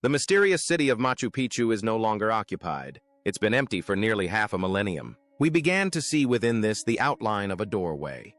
The mysterious city of Machu Picchu is no longer occupied. It's been empty for nearly half a millennium. We began to see within this the outline of a doorway.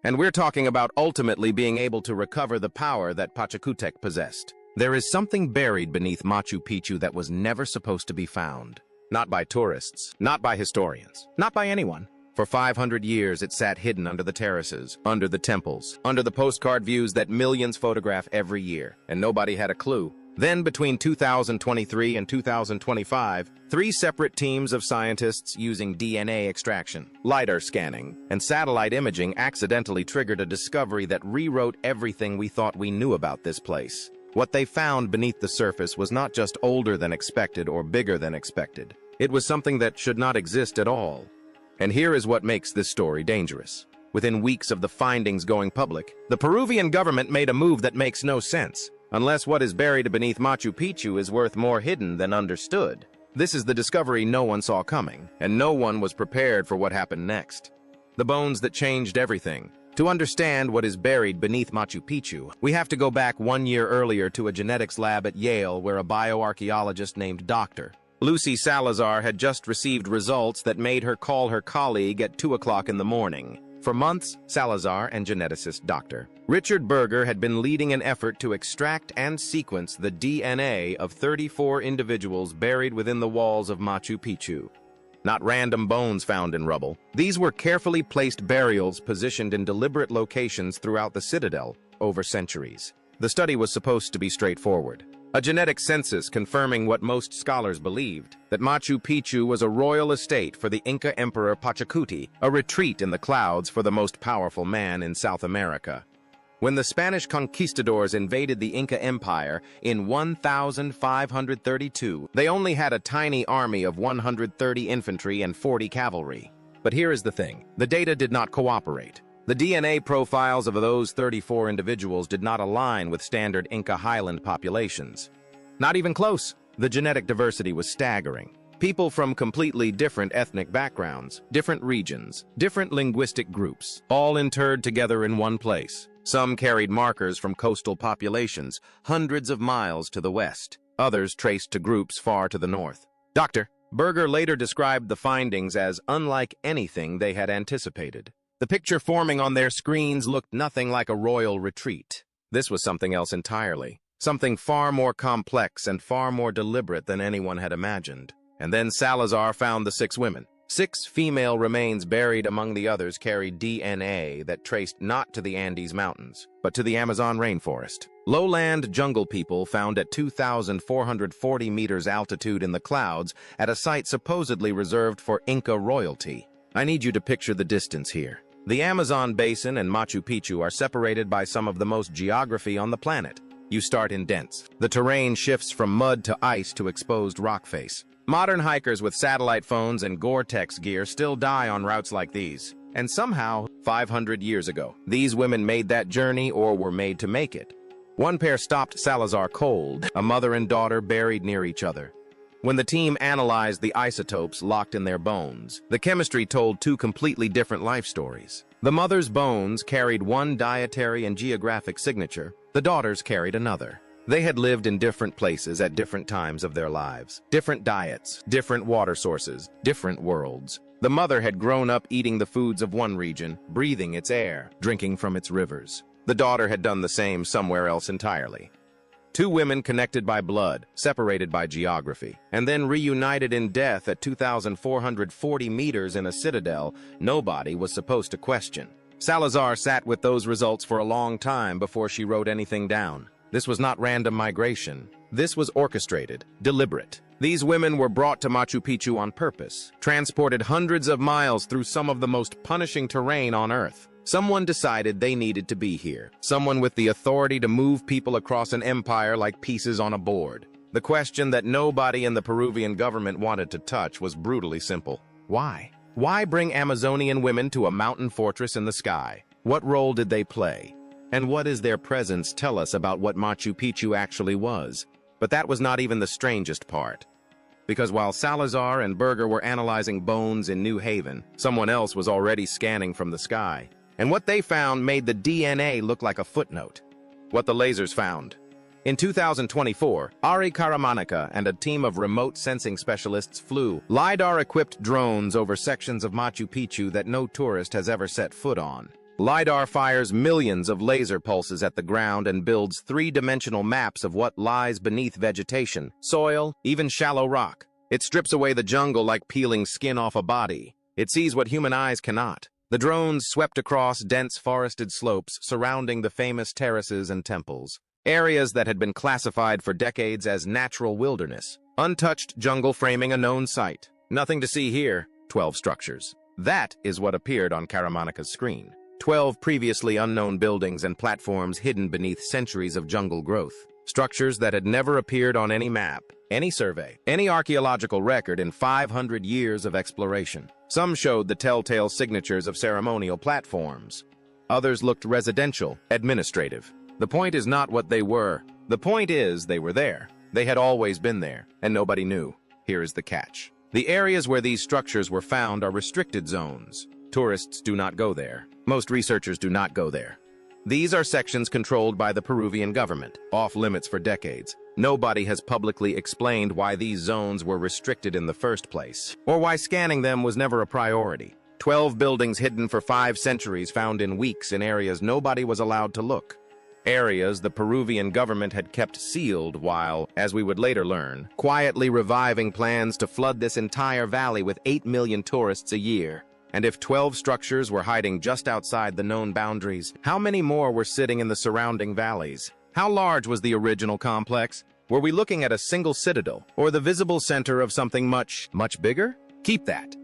And we're talking about ultimately being able to recover the power that Pachacutec possessed. There is something buried beneath Machu Picchu that was never supposed to be found. Not by tourists, not by historians, not by anyone. For 500 years, it sat hidden under the terraces, under the temples, under the postcard views that millions photograph every year, and nobody had a clue. Then, between 2023 and 2025, 3 separate teams of scientists using DNA extraction, LiDAR scanning, and satellite imaging accidentally triggered a discovery that rewrote everything we thought we knew about this place. What they found beneath the surface was not just older than expected or bigger than expected. It was something that should not exist at all. And here is what makes this story dangerous. Within weeks of the findings going public, the Peruvian government made a move that makes no sense. Unless what is buried beneath Machu Picchu is worth more hidden than understood. This is the discovery no one saw coming, and no one was prepared for what happened next. The bones that changed everything. To understand what is buried beneath Machu Picchu, we have to go back 1 year earlier to a genetics lab at Yale where a bioarchaeologist named Dr. Lucy Salazar had just received results that made her call her colleague at 2 o'clock in the morning. For months, Salazar and geneticist Dr. Richard Berger had been leading an effort to extract and sequence the DNA of 34 individuals buried within the walls of Machu Picchu. Not random bones found in rubble. These were carefully placed burials positioned in deliberate locations throughout the citadel over centuries. The study was supposed to be straightforward. A genetic census confirming what most scholars believed, that Machu Picchu was a royal estate for the Inca Emperor Pachacutec, a retreat in the clouds for the most powerful man in South America. When the Spanish conquistadors invaded the Inca Empire in 1532, they only had a tiny army of 130 infantry and 40 cavalry. But here is the thing, the data did not cooperate. The DNA profiles of those 34 individuals did not align with standard Inca highland populations. Not even close. The genetic diversity was staggering. People from completely different ethnic backgrounds, different regions, different linguistic groups, all interred together in one place. Some carried markers from coastal populations, hundreds of miles to the west. Others traced to groups far to the north. Dr. Berger later described the findings as unlike anything they had anticipated. The picture forming on their screens looked nothing like a royal retreat. This was something else entirely. Something far more complex and far more deliberate than anyone had imagined. And then Salazar found the 6 women. 6 female remains buried among the others carried DNA that traced not to the Andes Mountains, but to the Amazon rainforest. Lowland jungle people found at 2,440 meters altitude in the clouds at a site supposedly reserved for Inca royalty. I need you to picture the distance here. The Amazon basin and Machu Picchu are separated by some of the most geography on the planet. You start in dents. The terrain shifts from mud to ice to exposed rock face. Modern hikers with satellite phones and Gore-Tex gear still die on routes like these. And somehow, 500 years ago, these women made that journey or were made to make it. One pair stopped Salazar cold, a mother and daughter buried near each other. When the team analyzed the isotopes locked in their bones, the chemistry told 2 completely different life stories. The mother's bones carried one dietary and geographic signature, the daughter's carried another. They had lived in different places at different times of their lives, different diets, different water sources, different worlds. The mother had grown up eating the foods of one region, breathing its air, drinking from its rivers. The daughter had done the same somewhere else entirely. 2 women connected by blood, separated by geography, and then reunited in death at 2,440 meters in a citadel nobody was supposed to question. Salazar sat with those results for a long time before she wrote anything down. This was not random migration. This was orchestrated, deliberate. These women were brought to Machu Picchu on purpose, transported hundreds of miles through some of the most punishing terrain on Earth. Someone decided they needed to be here. Someone with the authority to move people across an empire like pieces on a board. The question that nobody in the Peruvian government wanted to touch was brutally simple. Why? Why bring Amazonian women to a mountain fortress in the sky? What role did they play? And what does their presence tell us about what Machu Picchu actually was? But that was not even the strangest part. Because while Salazar and Berger were analyzing bones in New Haven, someone else was already scanning from the sky. And what they found made the DNA look like a footnote. What the lasers found. In 2024, Ari Karamanica and a team of remote sensing specialists flew LiDAR-equipped drones over sections of Machu Picchu that no tourist has ever set foot on. LiDAR fires millions of laser pulses at the ground and builds three-dimensional maps of what lies beneath vegetation, soil, even shallow rock. It strips away the jungle like peeling skin off a body. It sees what human eyes cannot. The drones swept across dense forested slopes surrounding the famous terraces and temples. Areas that had been classified for decades as natural wilderness. Untouched jungle framing a known site. Nothing to see here. 12 structures. That is what appeared on Karamanica's screen. 12 previously unknown buildings and platforms hidden beneath centuries of jungle growth. Structures that had never appeared on any map, any survey, any archaeological record in 500 years of exploration. Some showed the telltale signatures of ceremonial platforms. Others looked residential, administrative. The point is not what they were. The point is they were there. They had always been there, and nobody knew. Here is the catch. The areas where these structures were found are restricted zones. Tourists do not go there. Most researchers do not go there. These are sections controlled by the Peruvian government, off limits for decades. Nobody has publicly explained why these zones were restricted in the first place, or why scanning them was never a priority. 12 buildings hidden for 5 centuries found in weeks in areas nobody was allowed to look. Areas the Peruvian government had kept sealed while, as we would later learn, quietly reviving plans to flood this entire valley with 8 million tourists a year. And if 12 structures were hiding just outside the known boundaries, how many more were sitting in the surrounding valleys? How large was the original complex? Were we looking at a single citadel, or the visible center of something much, much bigger? Keep that.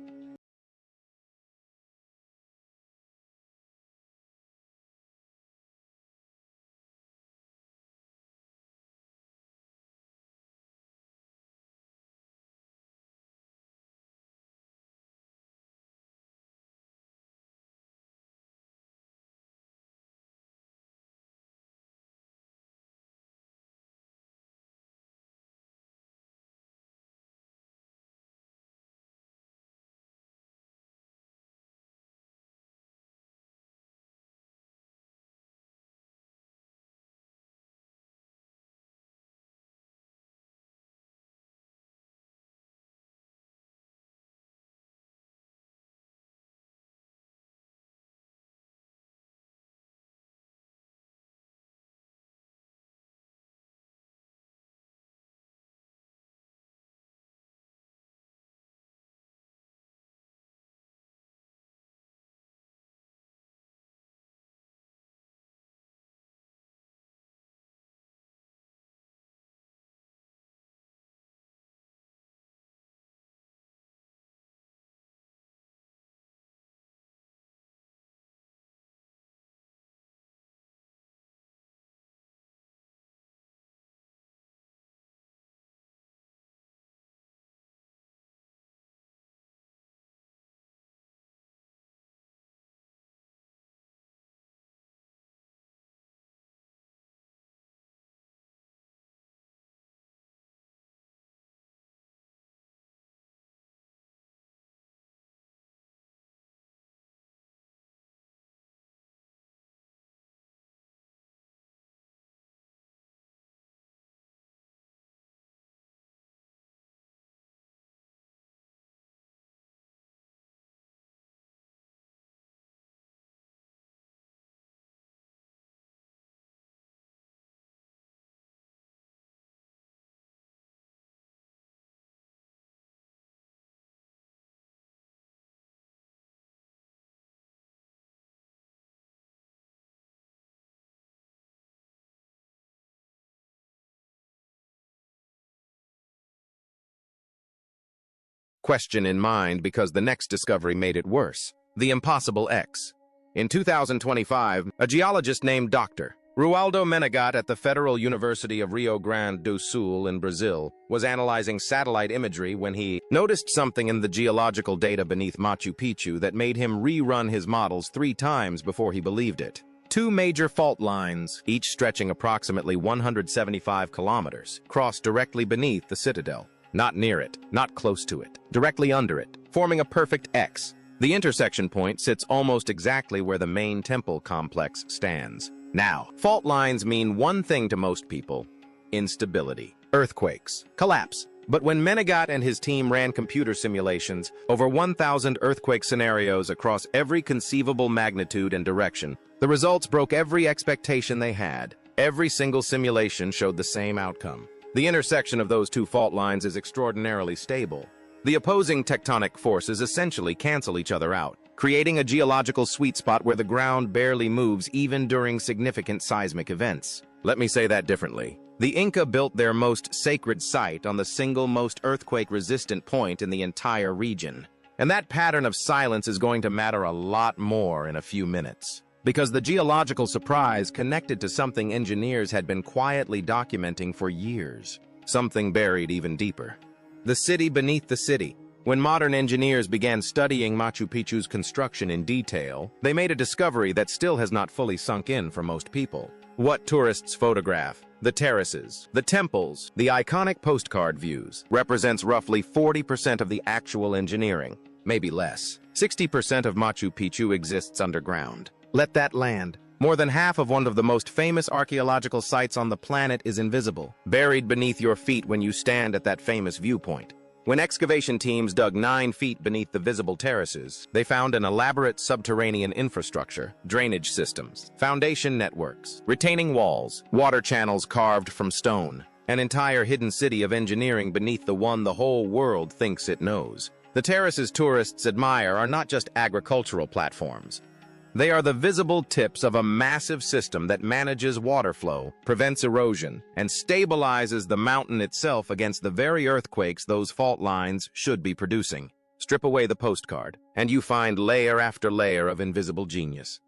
Question in mind because the next discovery made it worse. The Impossible X. In 2025, a geologist named Dr. Rualdo Menegat at the Federal University of Rio Grande do Sul in Brazil was analyzing satellite imagery when he noticed something in the geological data beneath Machu Picchu that made him rerun his models 3 times before he believed it. 2 major fault lines, each stretching approximately 175 kilometers, crossed directly beneath the citadel. Not near it, not close to it, directly under it, forming a perfect X. The intersection point sits almost exactly where the main temple complex stands. Now, fault lines mean one thing to most people. instability, earthquakes, collapse. But when Menegat and his team ran computer simulations, over 1,000 earthquake scenarios across every conceivable magnitude and direction, the results broke every expectation they had. Every single simulation showed the same outcome. The intersection of those two fault lines is extraordinarily stable. The opposing tectonic forces essentially cancel each other out, creating a geological sweet spot where the ground barely moves even during significant seismic events. Let me say that differently. The Inca built their most sacred site on the single most earthquake-resistant point in the entire region. And that pattern of silence is going to matter a lot more in a few minutes. Because the geological surprise connected to something engineers had been quietly documenting for years. Something buried even deeper. The city beneath the city. When modern engineers began studying Machu Picchu's construction in detail, they made a discovery that still has not fully sunk in for most people. What tourists photograph, the terraces, the temples, the iconic postcard views, represents roughly 40% of the actual engineering, maybe less. 60% of Machu Picchu exists underground. Let that land. More than half of one of the most famous archaeological sites on the planet is invisible, buried beneath your feet when you stand at that famous viewpoint. When excavation teams dug 9 feet beneath the visible terraces, they found an elaborate subterranean infrastructure, drainage systems, foundation networks, retaining walls, water channels carved from stone, an entire hidden city of engineering beneath the one the whole world thinks it knows. The terraces tourists admire are not just agricultural platforms. They are the visible tips of a massive system that manages water flow, prevents erosion, and stabilizes the mountain itself against the very earthquakes those fault lines should be producing. Strip away the postcard, and you find layer after layer of invisible genius.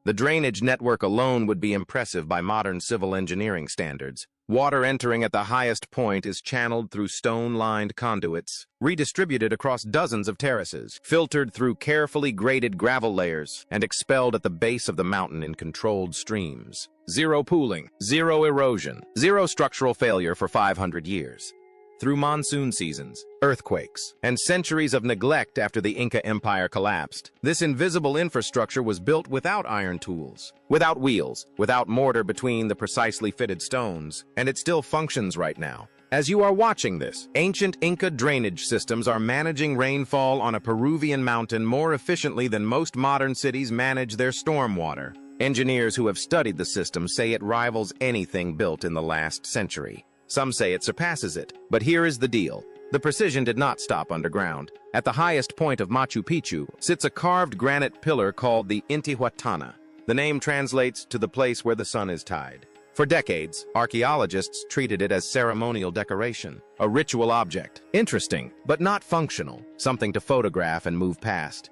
The drainage network alone would be impressive by modern civil engineering standards. Water entering at the highest point is channeled through stone-lined conduits, redistributed across dozens of terraces, filtered through carefully graded gravel layers, and expelled at the base of the mountain in controlled streams. Zero pooling, zero erosion, zero structural failure for 500 years. Through monsoon seasons, earthquakes, and centuries of neglect after the Inca Empire collapsed, this invisible infrastructure was built without iron tools, without wheels, without mortar between the precisely fitted stones, and it still functions right now. As you are watching this, ancient Inca drainage systems are managing rainfall on a Peruvian mountain more efficiently than most modern cities manage their stormwater. Engineers who have studied the system say it rivals anything built in the last century. Some say it surpasses it, but here is the deal. The precision did not stop underground. At the highest point of Machu Picchu sits a carved granite pillar called the Intihuatana. The name translates to the place where the sun is tied. For decades, archaeologists treated it as ceremonial decoration, a ritual object. Interesting, but not functional, something to photograph and move past.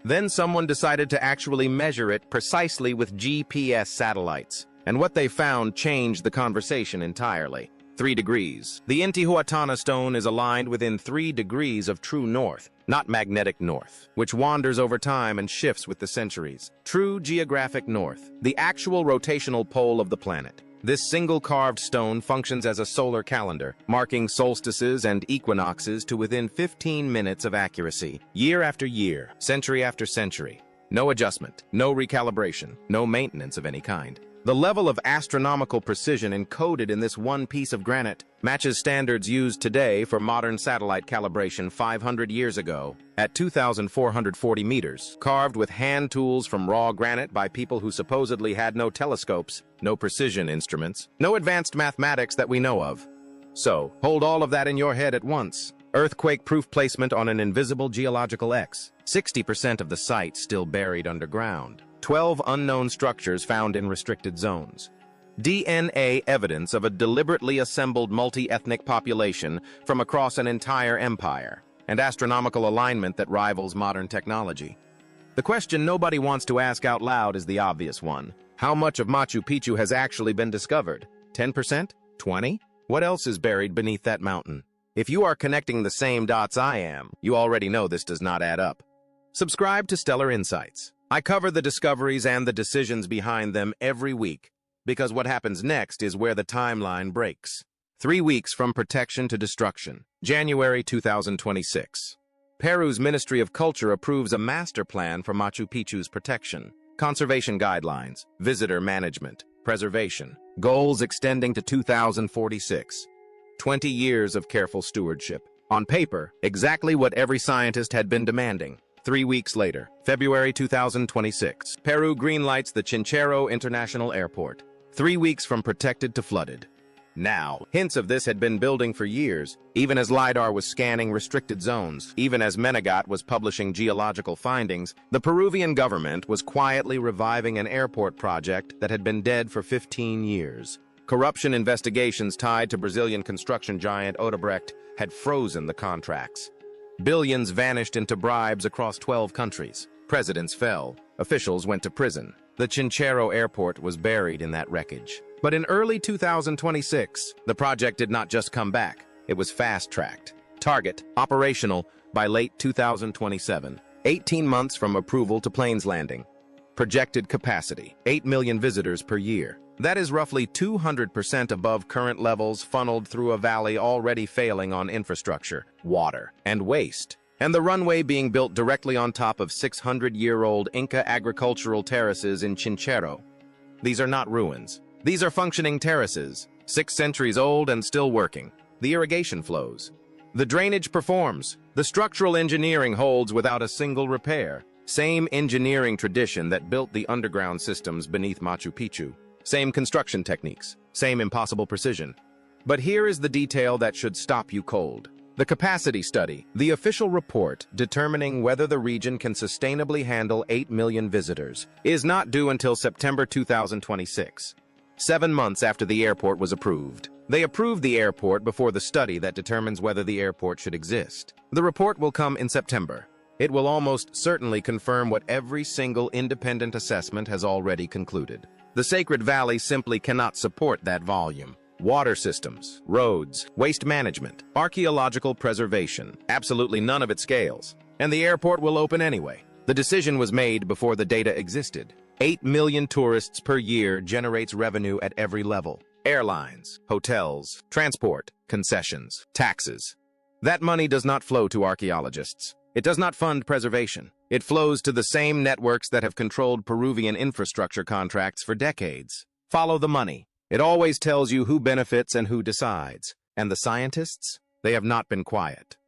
Then someone decided to actually measure it precisely with GPS satellites, and what they found changed the conversation entirely. 3 degrees. The Intihuatana stone is aligned within 3 degrees of true north, not magnetic north, which wanders over time and shifts with the centuries. True geographic north, the actual rotational pole of the planet. This single carved stone functions as a solar calendar, marking solstices and equinoxes to within 15 minutes of accuracy, year after year, century after century. No adjustment, no recalibration, no maintenance of any kind. The level of astronomical precision encoded in this one piece of granite matches standards used today for modern satellite calibration 500 years ago. At 2,440 meters, carved with hand tools from raw granite by people who supposedly had no telescopes, no precision instruments, no advanced mathematics that we know of. So, hold all of that in your head at once. Earthquake-proof placement on an invisible geological X. 60% of the site still buried underground. 12 unknown structures found in restricted zones. DNA evidence of a deliberately assembled multi-ethnic population from across an entire empire, and astronomical alignment that rivals modern technology. The question nobody wants to ask out loud is the obvious one. How much of Machu Picchu has actually been discovered? 10%? 20%? What else is buried beneath that mountain? If you are connecting the same dots I am, you already know this does not add up. Subscribe to Stellar Insights. I cover the discoveries and the decisions behind them every week, because what happens next is where the timeline breaks. 3 weeks from protection to destruction. January 2026. Peru's Ministry of Culture approves a master plan for Machu Picchu's protection. Conservation guidelines, visitor management, preservation, goals extending to 2046. 20 years of careful stewardship. On paper, exactly what every scientist had been demanding. 3 weeks later, February 2026, Peru greenlights the Chinchero International Airport. 3 weeks from protected to flooded. Now, hints of this had been building for years, even as LiDAR was scanning restricted zones, even as Menegot was publishing geological findings. The Peruvian government was quietly reviving an airport project that had been dead for 15 years. Corruption investigations tied to Brazilian construction giant Odebrecht had frozen the contracts. Billions vanished into bribes across 12 countries. Presidents fell. Officials went to prison. The Chinchero Airport was buried in that wreckage. But in early 2026, the project did not just come back. It was fast-tracked. Target, operational, by late 2027. 18 months from approval to planes landing. Projected capacity, 8 million visitors per year. That is roughly 200% above current levels, funneled through a valley already failing on infrastructure, water, and waste. And the runway being built directly on top of 600-year-old Inca agricultural terraces in Chinchero. These are not ruins. These are functioning terraces, 6 centuries old and still working. The irrigation flows. The drainage performs. The structural engineering holds without a single repair. Same engineering tradition that built the underground systems beneath Machu Picchu. Same construction techniques. Same impossible precision. But here is the detail that should stop you cold. The capacity study, the official report determining whether the region can sustainably handle 8 million visitors, is not due until September 2026. 7 months after the airport was approved. They approved the airport before the study that determines whether the airport should exist. The report will come in September. It will almost certainly confirm what every single independent assessment has already concluded. The Sacred Valley simply cannot support that volume. Water systems, roads, waste management, archaeological preservation, absolutely none of it scales. And the airport will open anyway. The decision was made before the data existed. 8 million tourists per year generates revenue at every level. Airlines, hotels, transport, concessions, taxes. That money does not flow to archaeologists. It does not fund preservation. It flows to the same networks that have controlled Peruvian infrastructure contracts for decades. Follow the money. It always tells you who benefits and who decides. And the scientists? They have not been quiet.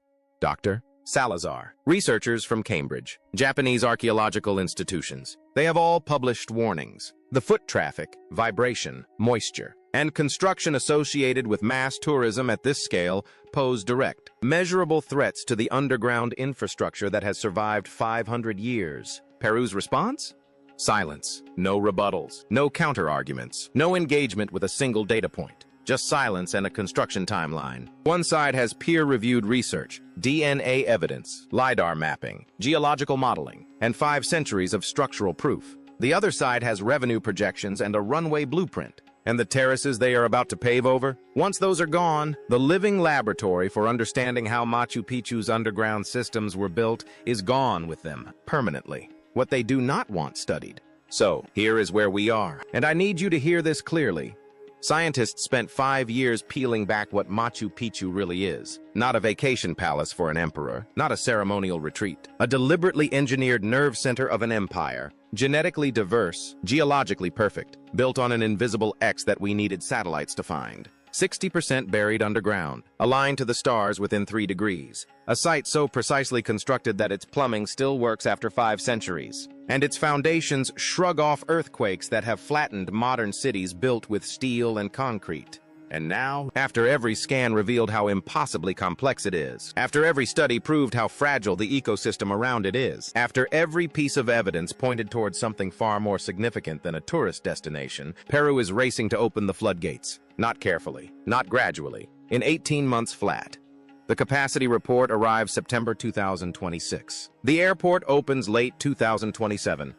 Dr. Salazar, researchers from Cambridge, Japanese archaeological institutions. They have all published warnings. The foot traffic, vibration, moisture, and construction associated with mass tourism at this scale pose direct, measurable threats to the underground infrastructure that has survived 500 years. Peru's response? Silence. No rebuttals. No counter-arguments. No engagement with a single data point. Just silence and a construction timeline. One side has peer-reviewed research, DNA evidence, LiDAR mapping, geological modeling, and 5 centuries of structural proof. The other side has revenue projections and a runway blueprint. And the terraces they are about to pave over? Once those are gone, the living laboratory for understanding how Machu Picchu's underground systems were built is gone with them, permanently. What they do not want studied. So, here is where we are. And I need you to hear this clearly. Scientists spent 5 years peeling back what Machu Picchu really is. Not a vacation palace for an emperor, not a ceremonial retreat. A deliberately engineered nerve center of an empire. Genetically diverse, geologically perfect, built on an invisible X that we needed satellites to find. 60% buried underground, aligned to the stars within 3 degrees. A site so precisely constructed that its plumbing still works after 5 centuries. And its foundations shrug off earthquakes that have flattened modern cities built with steel and concrete. And now, after every scan revealed how impossibly complex it is, after every study proved how fragile the ecosystem around it is, after every piece of evidence pointed towards something far more significant than a tourist destination, Peru is racing to open the floodgates. Not carefully, not gradually, in 18 months flat. The capacity report arrives September 2026. The airport opens late 2027.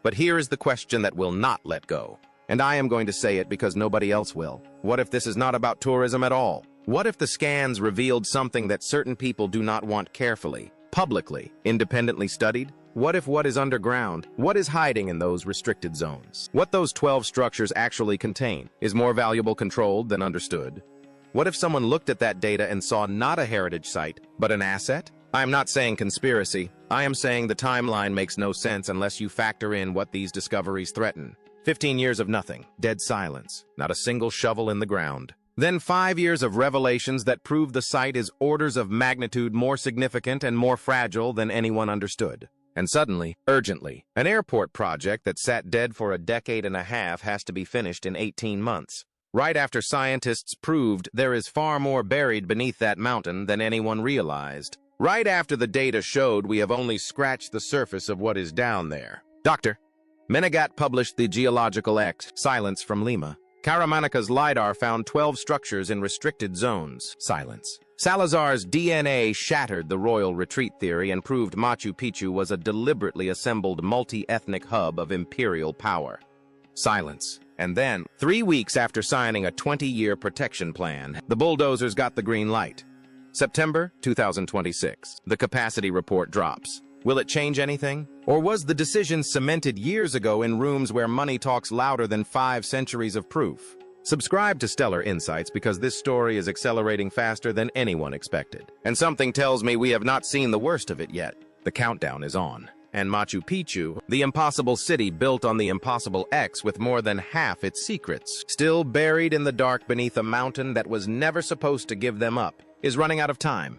But here is the question that will not let go. And I am going to say it because nobody else will. What if this is not about tourism at all? What if the scans revealed something that certain people do not want carefully, publicly, independently studied? What if what is underground, what is hiding in those restricted zones? What those 12 structures actually contain is more valuable controlled than understood? What if someone looked at that data and saw not a heritage site, but an asset? I am not saying conspiracy. I am saying the timeline makes no sense unless you factor in what these discoveries threaten. 15 years of nothing, dead silence, not a single shovel in the ground. Then 5 years of revelations that prove the site is orders of magnitude more significant and more fragile than anyone understood. And suddenly, urgently, an airport project that sat dead for a decade and a half has to be finished in 18 months. Right after scientists proved there is far more buried beneath that mountain than anyone realized. Right after the data showed we have only scratched the surface of what is down there. Dr. Menegat published the geological silence from Lima. Caramanica's LiDAR found 12 structures in restricted zones. Silence. Salazar's DNA shattered the royal retreat theory and proved Machu Picchu was a deliberately assembled multi-ethnic hub of imperial power. Silence. And then, 3 weeks after signing a 20-year protection plan, the bulldozers got the green light. September 2026. The capacity report drops. Will it change anything? Or was the decision cemented years ago in rooms where money talks louder than 5 centuries of proof? Subscribe to Stellar Insights because this story is accelerating faster than anyone expected. And something tells me we have not seen the worst of it yet. The countdown is on. And Machu Picchu, the impossible city built on the impossible X with more than half its secrets, still buried in the dark beneath a mountain that was never supposed to give them up, is running out of time.